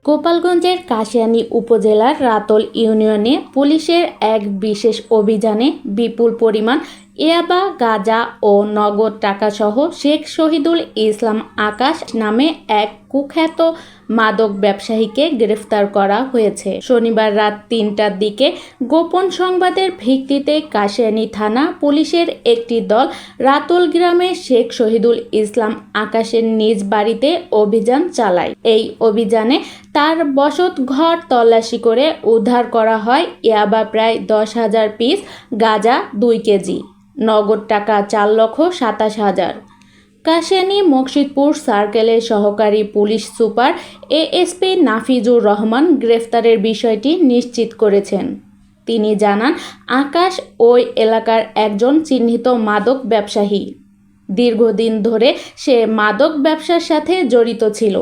গোপালগঞ্জের কাশিয়ানী উপজেলার রাতল ইউনিয়নে পুলিশের এক বিশেষ অভিযানে বিপুল পরিমাণ ইয়াবা, গাঁজা ও নগদ টাকাসহ শেখ শহীদুল ইসলাম আকাশ নামে এক কুখ্যাত মাদক ব্যবসায়ীকে গ্রেফতার করা হয়েছে। শনিবার রাত ৩টার দিকে গোপন সংবাদের ভিত্তিতে কাশিয়ানী থানা পুলিশের একটি দল রাতল গ্রামে শেখ শহীদুল ইসলাম আকাশের নিজ বাড়িতে অভিযান চালায়। এই অভিযানে তার বসত ঘর তল্লাশি করে উদ্ধার করা হয় ইয়াবা প্রায় 10,000 পিস, গাঁজা 2 কেজি, নগদ টাকা 4,27,000। কাশিয়ানী মকসিদপুর সার্কেলের সহকারী police super ASP Nafizur Rahman গ্রেফতারের বিষয়টি নিশ্চিত করেছেন। তিনি জানান, আকাশ ওই এলাকার একজন চিহ্নিত মাদক ব্যবসায়ী। দীর্ঘদিন ধরে সে মাদক ব্যবসার সাথে জড়িত ছিল।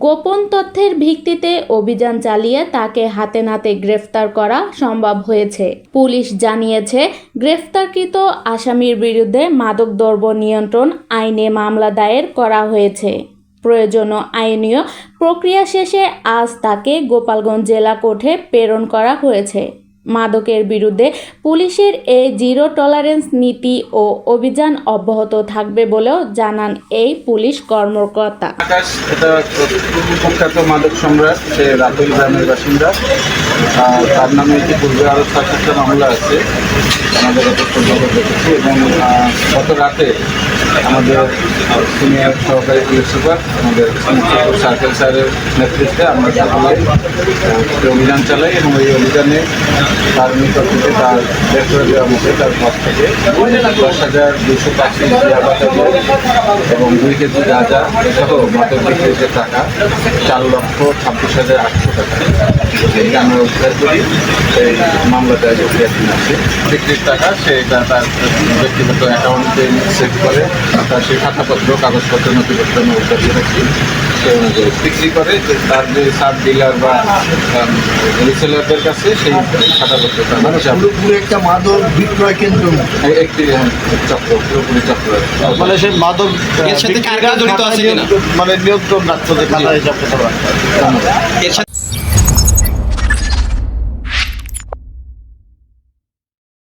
গোপন তথ্যের ভিত্তিতে অভিযান চালিয়ে তাকে হাতে নাতে গ্রেফতার করা সম্ভব হয়েছে। পুলিশ জানিয়েছে, গ্রেফতারকৃত আসামির বিরুদ্ধে মাদকদ্রব্য নিয়ন্ত্রণ আইনে মামলা দায়ের করা হয়েছে। প্রয়োজনীয় আইনীয় প্রক্রিয়া শেষে আজ তাকে গোপালগঞ্জ জেলা কোর্টে প্রেরণ করা হয়েছে। মাদকের বিরুদ্ধে পুলিশের এই জিরো টলারেন্স নীতি ও অভিযান অব্যাহত থাকবে বলেও জানান এই পুলিশ কর্মকর্তা। আকাশ এটা কুখ্যাত মাদক সম্রাট, সে রাতল গ্রামের বাসিন্দা। তার নামে ইতিপূর্বে আরও 7টা মামলা আছে আমাদের দেখেছি, এবং গত রাতে আমাদের সিনিয়র সহকারী পুলিশ সুপার আমাদের সার্কেল স্যারের নেতৃত্বে আমরা সকলে অভিযান চালাই, এবং এই অভিযানে তার নিকট থেকে তার বের করে দেওয়া মধ্যে তার ঘর থেকে 10,285 এবং 2 কেজি গাঁজা সহ মাদক বিক্রির যে টাকা 4,26,800 টাকা এইটা আমরা উদ্ধার করি। এই মামলাটা প্রক্রিয়াধীন আছে। বিক্রির টাকা সেটা তার ব্যক্তিগত অ্যাকাউন্টে সেট করে তার সেই খাতাপত্র, কাগজপত্র, নথিপত্র আমরা উদ্ধার করেছি। সে অনুযায়ী বিক্রি করে তার যে সাব ডিলার বা রিসেলারদের কাছে সেই খাতাপত্রটা পুরোপুরি একটা মাদক বিক্রয় কেন্দ্র, একটি চক্র, পুরোপুরি চক্র। মানে সেই মাদক এর সাথে কারা জড়িত আছে কিনা মানে নিয়ন্ত্রণ রাখতো যে খাতা হিসাব করতে পারে।